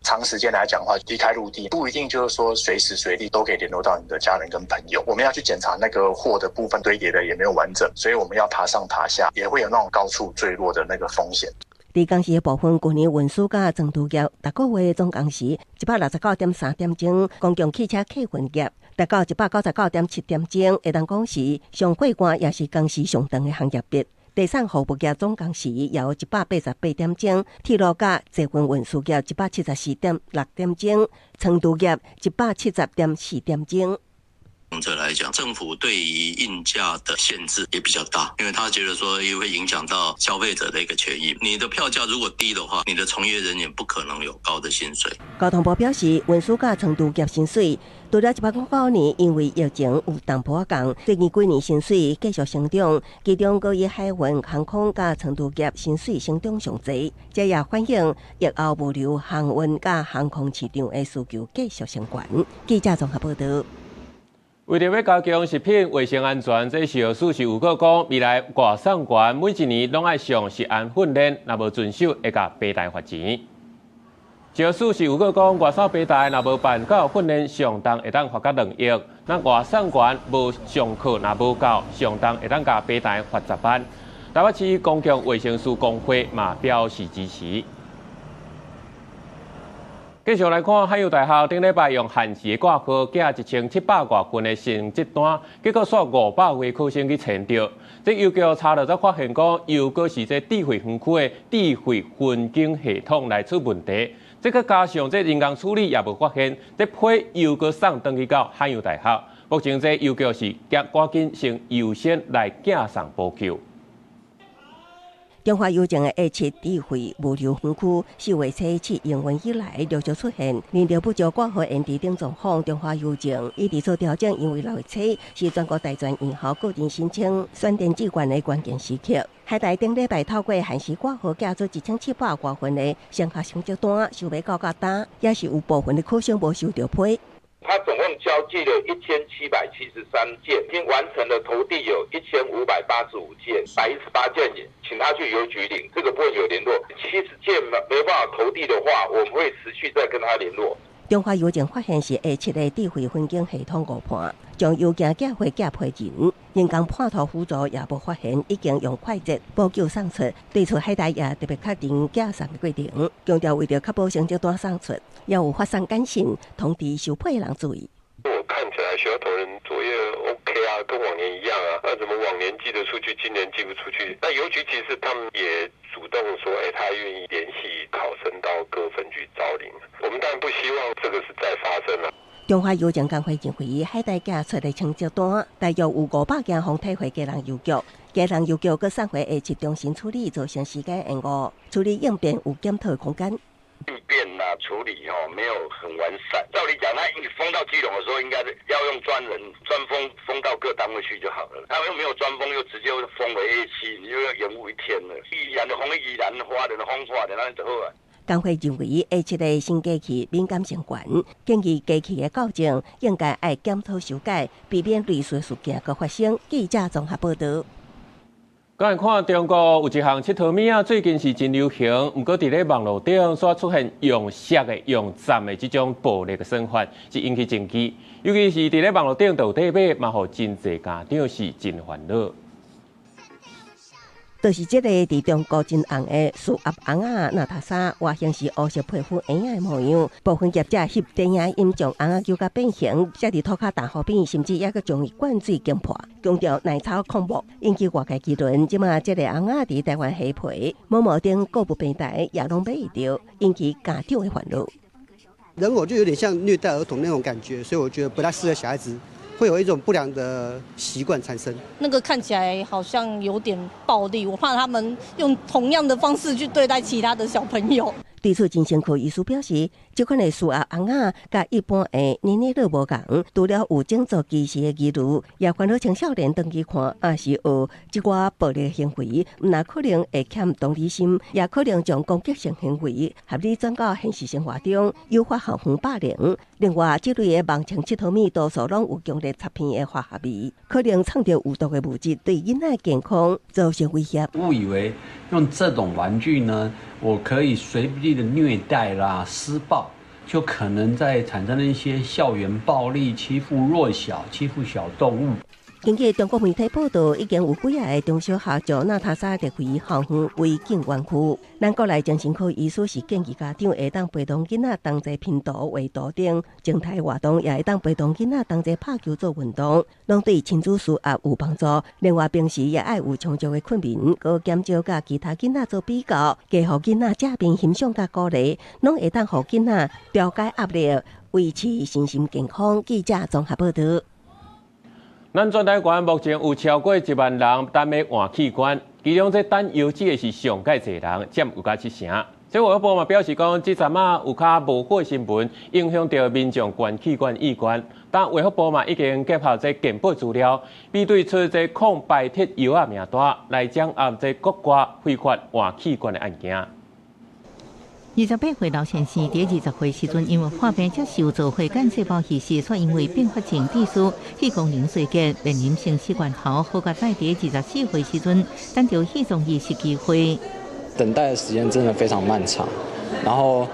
长时间来讲的话，离开陆地不一定就是说随时随地都可以联络到你的家人跟朋友。我们要去检查那个货的部分堆叠的也没有完整，所以我们要爬上爬下，也会有那种高处坠落的那个风险。伫工时的部分，去年运输甲长途业逐个月总工时169.3点钟，公共汽车客运业达到199.7点钟，会当讲是上过关也是工时上长的行业别。第三服务业总工时也有188点钟，铁路甲捷运运输业174.6点钟，长途业170.4点钟。从这来讲，政府对于应价的限制也比较大，因为他觉得说也会影响到消费者的一个权益。你的票价如果低的话，你的从业人员不可能有高的薪水。交通部表示，运输甲长途业薪水除了1809年因为疫情有淡薄降，最近几年薪水继续成长，其中各以海运、航空甲长途业薪水成长上侪，这也反映疫后物流、航运甲航空市场的需求继续升悬。记者综合报道。为了要加强食品卫生安全，这食药署是有个讲，未来外送员每一年拢爱上食安训练，若无遵守会甲背带罚钱。食药署是有个讲，外送背带若无办到训练，上当会当罚甲2亿；那外送员无上课若无到，上当会当甲背带罚10万。台北市公共卫生师工会嘛表示支持。继续来看，海洋大学顶礼拜用限时的挂科寄1700多份的成绩单，结果煞500位考生去签到。这邮局查了才发现，讲又果是这智慧园区的智慧分经系统来出问题。这个加上这人工处理也无发现，这批又果送登去到海洋大学。目前这邮局是赶紧先优先来寄送补救。中华邮政的A7智慧物流园区4月7日营运以来，陆续出现燃料不足挂号延迟等状况。中华邮政已提出调整，因为6月7是全国大专院校个人申请选电子卷的关键时刻。海大顶礼拜透过限时挂号寄出1700多份的升学成绩单，想要交单，也是有部分的考生无收到批。他总共交寄了1773件，已经完成了投递有1585件，118件请他去邮局领，这个部分有联络。70件没办法投递的话，我们会持续再跟他联络。中华邮政发现是A7的智慧分经系统误判，将邮件寄回寄批人，人工判图辅助也无发现，已经用快捷补救送出。对此海大也特别确定寄送的规定，强调为了确保成绩单送出，也有发送简讯通知收批的人注意。我看起来学校同仁作业 OK 啊，跟往年一样啊。那怎么往年寄得出去，今年寄不出去？那邮局其实他们也主动说，他愿意联系考生到各分局招领。我们当然不希望这个是再发生了。中华邮政工会认为，海大家出的成绩单，大约有500件方体会家人邮局，家人邮局佮送回会集中心处理，造成时间延误，处理应变有检讨空间。应变处理没有很完善。照理讲，你封到基隆的时候，应该是要用专封到各单位去就好了。他们又没有专封，又直接封为 A7， 你又要延误1天了。宜兰的封宜兰，花莲的封花莲，那就好啊。工会认为，A7个新机器敏感性悬，建议机器的校正应该爱检讨修改，避免类似事件个发生。记者综合报道。刚才看中国有一项佚佗物最近是真流行，不过伫咧网络顶所出现用色的、用赞的这种暴力的手法，是引起争议。尤其是伫咧网络顶斗底买，嘛，互真侪家长是真烦恼。就是这个伫中国真红的苏阿红仔娜塔莎，外形是乌色皮肤婴仔的模样。部分业者翕电影音将红仔叫甲变形，写伫涂骹大河边，甚至也佮将伊灌水惊破，强调奶草恐怖，引起外界议论。即马这个红仔伫台湾下皮，某某等购物平台也拢买到，引起家长的烦恼。人偶就有点像虐待儿童那种感觉，所以我觉得不太适合小孩子。会有一种不良的习惯产生。那个看起来好像有点暴力，我怕他们用同样的方式去对待其他的小朋友。对此，精神科医师表示，这款的苏阿红仔甲一般的年龄都无共，除了有种族歧视的记录，也烦恼青少年登记看，也是学这寡暴力行为，那可能会欠同理心，也可能将攻击性行为合理转到现实生活中，诱发校方霸凌。另外，这类的网情佚佗物多数拢有强烈擦片的化学味，可能藏着有毒的物质，对囡仔健康造成威胁。误以为用这种玩具呢，我可以随意的虐待啦、施暴，就可能在产生了一些校园暴力、欺负弱小、欺负小动物。根据中国媒体报道，已经有几个中小学将娜塔莎列为校园违禁园区。咱国内精神科医师是建议家长会当陪同囡仔同齐拼图、画图等静态活动，也会当陪同囡仔同齐拍球做运动，拢对亲子舒压有帮助。另外，平时也爱有充足的困眠，搁减少甲其他囡仔做比较，加互囡仔正面欣赏甲鼓励，拢会当互囡仔调解压力，维持身心健康。记者综合报道。咱全台湾目前有超过1万人等要换器官，其中这等邮寄的是上介侪人，占有甲7成。这卫福部嘛表示讲，这阵有较无好新闻，影响到民众捐器官意愿。但卫福部嘛已经结合这健保资料，比对出这抗白铁药啊名单，来掌握这各国非法换器官的案件。28岁老先生伫20岁时阵，因为患病接受做血干细胞移植，所因为并发症地输肺功能衰竭，面临生死关头。好在在伫24岁时阵，等到肺脏移植机会。等待的时间真的非常漫长，然后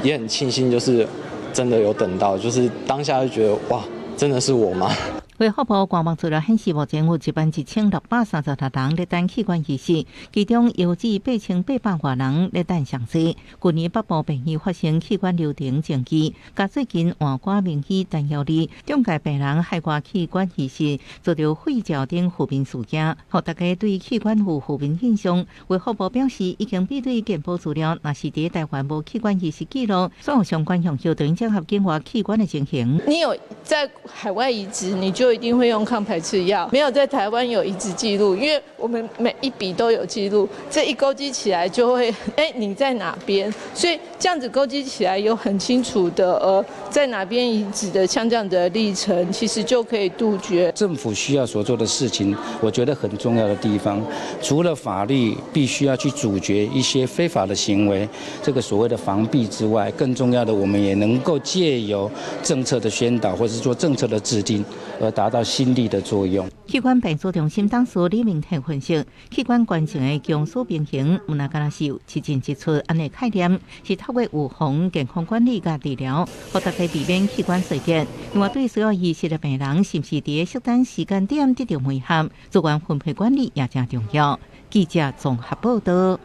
也很庆幸，就是真的有等到，就是当下就觉得哇，真的是我吗？卫福部官网资料显示，目前有11636人咧等器官移植，其中邮寄8800多人咧等详细。去年北部病院发生器官流程争议，甲最近换肝明显担忧哩，中介病人海外器官移植遭到肺照等负面事件，互大家对器官有负面印象。卫福部表示，已经比对健保资料，若是伫台湾无器官移植记录，所有相关向后等整合境外器官的情形。你有在海外移植，你就一定会用抗排斥药，没有在台湾有移植记录，因为我们每一笔都有记录，这一勾稽起来就会，你在哪边？所以这样子勾稽起来有很清楚的，在哪边移植的，像这样的历程，其实就可以杜绝。政府需要所做的事情，我觉得很重要的地方，除了法律必须要去阻绝一些非法的行为，这个所谓的防弊之外，更重要的，我们也能够借由政策的宣导，或者是做政策的制定，而达到心力的作用。器官病毒中心当事李明泰分析，器官捐赠的强缩变形，唔那敢若是有一进一出安尼概念，是透过预防、健康管理甲治疗，互大家避免器官衰竭。另外，对需要移植的病人，是不是伫适当时间点得到配合，资源分配管理也真重要。记者综合报道。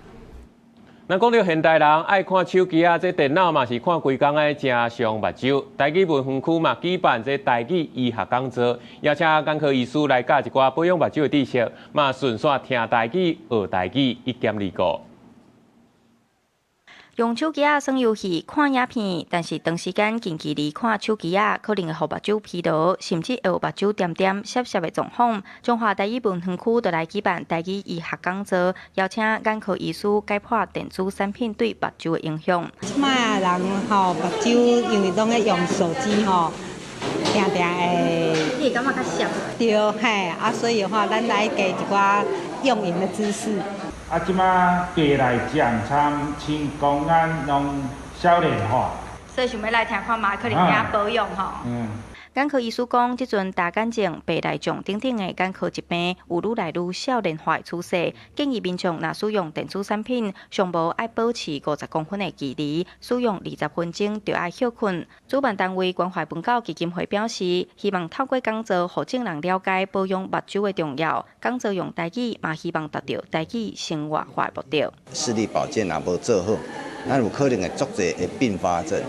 咱讲到现代人爱看手机啊，这电脑嘛是看规工的正伤目睭。台语文园区嘛举办这台语医学讲座，邀请眼科医师来教一寡保养目睭的知识，嘛顺续听台语、学台语，一兼二顾。用手机耍游戏、看影片，但是长时间近距离看手机可能会互目睭疲劳，甚至会有目睭点点涩涩的状况。中华台语文园区就来举办台语医学讲座，邀请眼科医师解剖电子产品对目睭的影响。即摆人目睭因为拢在用手机定会感觉较涩。对，所以咱来给一寡用眼的知识。即马家内将参请公安拢少年化，所以想要来听看嘛，可能惊保养眼科医师讲，即阵大眼睛、白内障等等的眼科疾病有愈来愈少年化的趋势，建议民众若使用电子产品，上无爱保持50公分的距离，使用20分钟就要休困。主办单位关怀本教基金会表示，希望透过讲座，让众人了解保养目睭的重要。讲座用台语，嘛希望达到台语生活化的目的。视力保健若无做好，咱有可能会足侪的并发症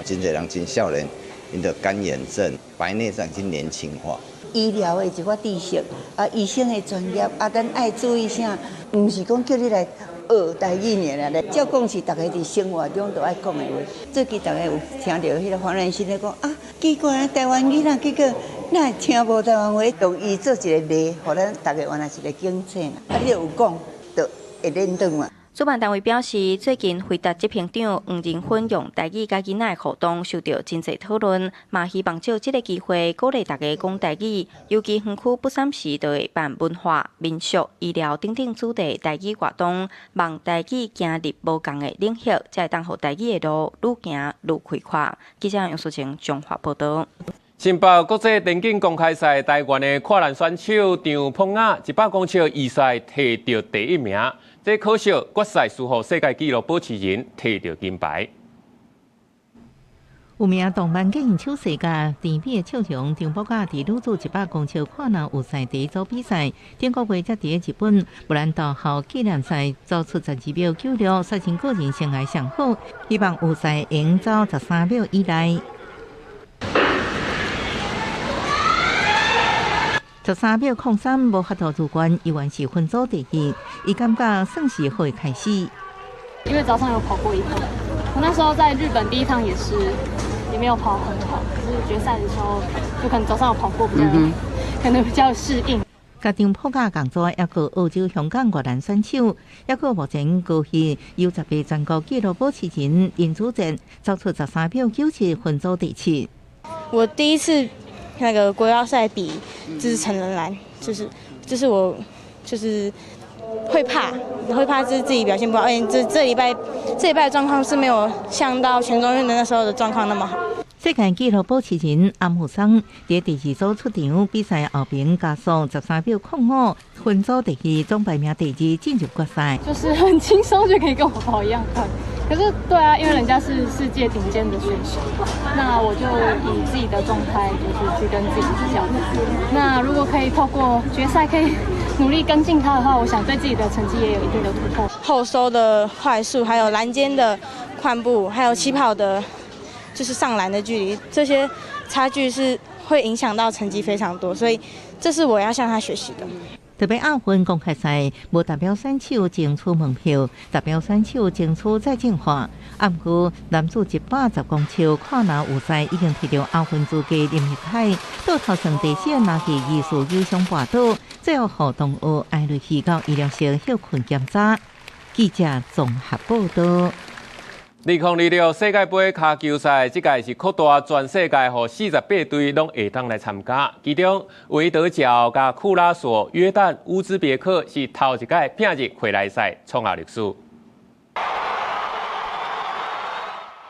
真侪人真少年。因的干眼症、白内障已经年轻化。医疗的一寡知识，医生的专业，咱爱注意啥？唔是讲叫你来学台语尔啦，照讲是大家伫生活中都爱讲的话。最近大家有听到迄个黄仁勋咧讲奇怪，台湾囡仔结果哪会听无台湾话？用伊做一个例，互咱大家原来是个警醒你有讲，就会认同嘛。主办单位表示，最近回答执行长黄仁勋用台语甲囡仔的互动受到真侪讨论，嘛希望借这个机会鼓励大家讲台语，尤其园区不三时都会办文化、民俗、医疗等等主题台语活动，望台语行入无共的领域，才会当互台语的路愈行愈开阔。记者杨淑晴综合报道。新北国际电竞公开赛，台湾的跨栏选手张鹏雅100公尺预赛摕到第1名，这可惜决赛输予世界纪录保持人，摕到金牌。有名动漫电影手世家甜美的笑容张鹏雅，伫女子100公尺跨栏预赛第一组比赛，顶个月才伫日本布兰道校纪念赛走出12秒96，赛前个人生涯上好，希望预赛赢走13秒以内。13秒03无法度入关，依然是分组第一，伊感觉算是好的开始。因为早上有跑过一趟，我那时候在日本第一趟也没有跑很好，可是决赛的时候就可能早上有跑过，可能比较适应。甲张鹏雅同组，还有澳洲、香港越南选手，还有目前过去U18全国纪录保持人林祖健，走出13秒97，分组第7。我第一次那个国标赛比就是成人栏，就是我就是会怕，就是自己表现不好，而且这礼拜的状况是没有像到全中运的那时候的状况那么好。世界纪录保持人安慕松在第2组出场，比赛后边加速13秒05，分组第2，总排名第2，进入决赛。就是很轻松就可以跟我跑一样快，可是对啊，因为人家是世界顶尖的选手，那我就以自己的状态就是去跟自己比较。那如果可以透过决赛可以努力跟进他的话，我想对自己的成绩也有一定的突破。后收的快速，还有栏间的宽步，还有起跑的。就是上篮的距离，这些差距是会影响到成绩非常多，所以这是我要向他学习的。特别亚运公开赛无代表选手争取门票，代表选手争取再进化。不过男子110公尺跨栏预赛已经摕到亚运资格林奕凯，倒头上第4拿起艺术优胜跋倒，最后互动学挨落去到医疗室休困检查。记者综合报道。2026世界杯卡球赛，这届是扩大全世界，和48队拢会当来参加。其中，维德角加库拉索、约旦、乌兹别克是头一届拼入回来赛，创下历史。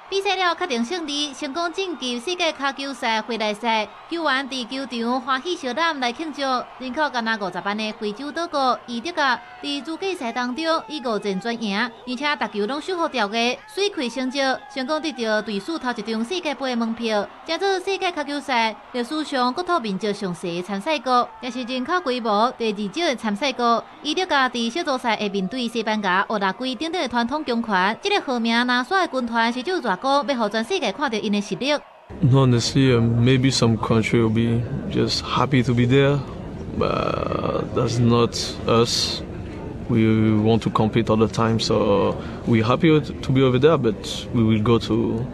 比赛了确定胜利，成功晋级世界卡球赛回来赛。球员伫球场欢喜笑脸来庆祝。人口敢若50万的非洲岛国伊德甲伫资格赛当中以5战全赢，而且逐球拢守好条约，水开成绩，成功得到队史头一张世界杯的门票，加做世界卡球赛历史上国土面积上细的参赛国，也是人口规模第2少的参赛国。伊德甲伫小组赛会面对西班牙、乌拉圭等等的传统强权，这个号名拿刷的军团是就热讲，要互全世界看到因的实力。Honestly, maybe some country will be just happy to be there, but that's not us. We want to compete all the time, so we're happy to be over there. But we will go to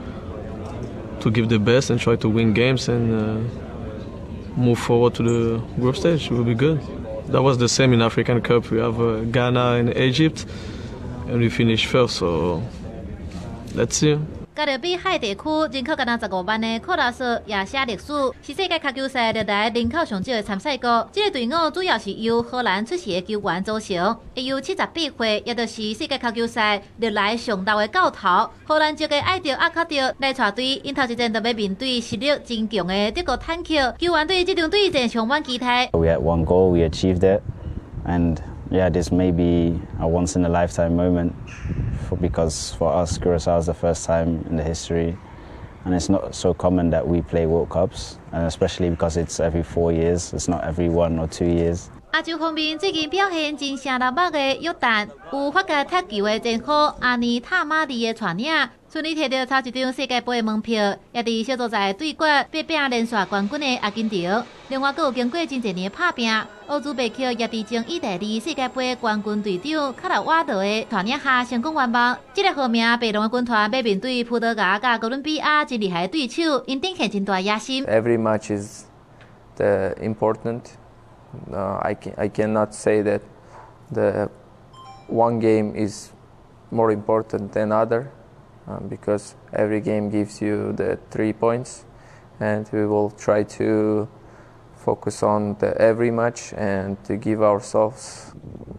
give the best and try to win games and move forward to the group stage. It will be good. That was the same in African Cup. We have Ghana and Egypt, and we finished first. So let's see. 加入比海地区人口敢若15万的科拉斯也写历史，是世界脚球赛历来人口上少的参赛国。这个队伍主要是由荷兰出席的球员组成，会有78岁，也就是世界脚球赛历来上大的教头。荷兰籍的艾迪阿卡迪来带队，因头一战就要面对实力真强的德国坦克。球员对这场对战充满期待。We had one goal, we achieved it, and yeah, this may be a once-in-a-lifetime moment because for us, Curaçao is the first time in the history, and it's not so common that we play World Cups, and especially because it's every 4 years, it's not every 1 or 2 years. 亚洲方面最近表现真成立目的约旦，有法甲踢球的前锋阿尼塔马利的传领，顺利摕到头一张世界杯的门票，也伫小组赛对决必拼连续冠军的阿根廷。另外，佫有经过真侪年拍拼，欧洲白球也伫争议第2世界杯冠军队长卡拉瓦德的传领下成功圆梦。这个号名白龙的军团要面对葡萄牙甲哥伦比亚真厉害的对手，因顶现真大野心。Every match is important. I cannot say that the one game is more important than other because every game gives you the 3 points, and we will try to focus on every match and to give ourselves.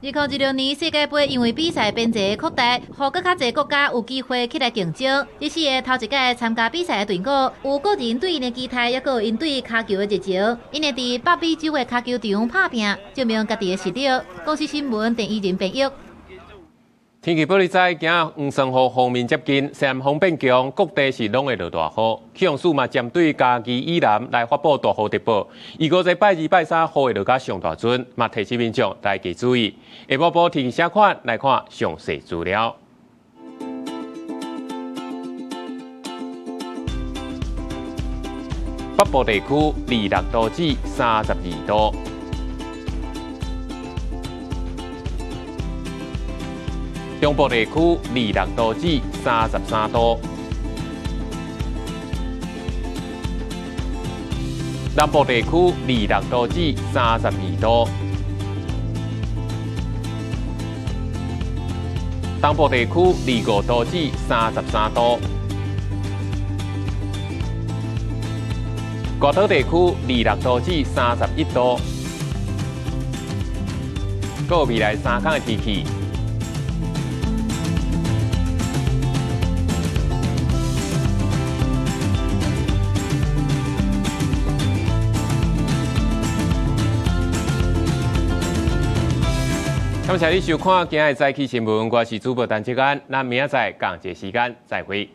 2016年世界杯因为比赛边际扩大，互更较侪国家有机会起来竞争。这是个头一届参加比赛的队伍，有个人对因的期待，也有因对脚球的热情。因会伫北美洲的脚球场拍拼，证明家己的实力。公司新闻电视人平玉。天气报你知，今日黄霜雨锋面接近，西南风变强，各地是拢会落大雨。气象署嘛针对嘉义以南来发布大雨特报，预估在拜2、拜3雨会落甲上大阵，嘛提醒民众大家注意。下晡报天气写款来看详细资料。北部地区26度至32度。中部地区26度至33度，南部地区26度至32度，东部地区25度至33度，高岛地区26度至31度。各未来3天的天气。感谢你收看今日早起新闻，我是主播陈志安，咱明仔载同一时间再会。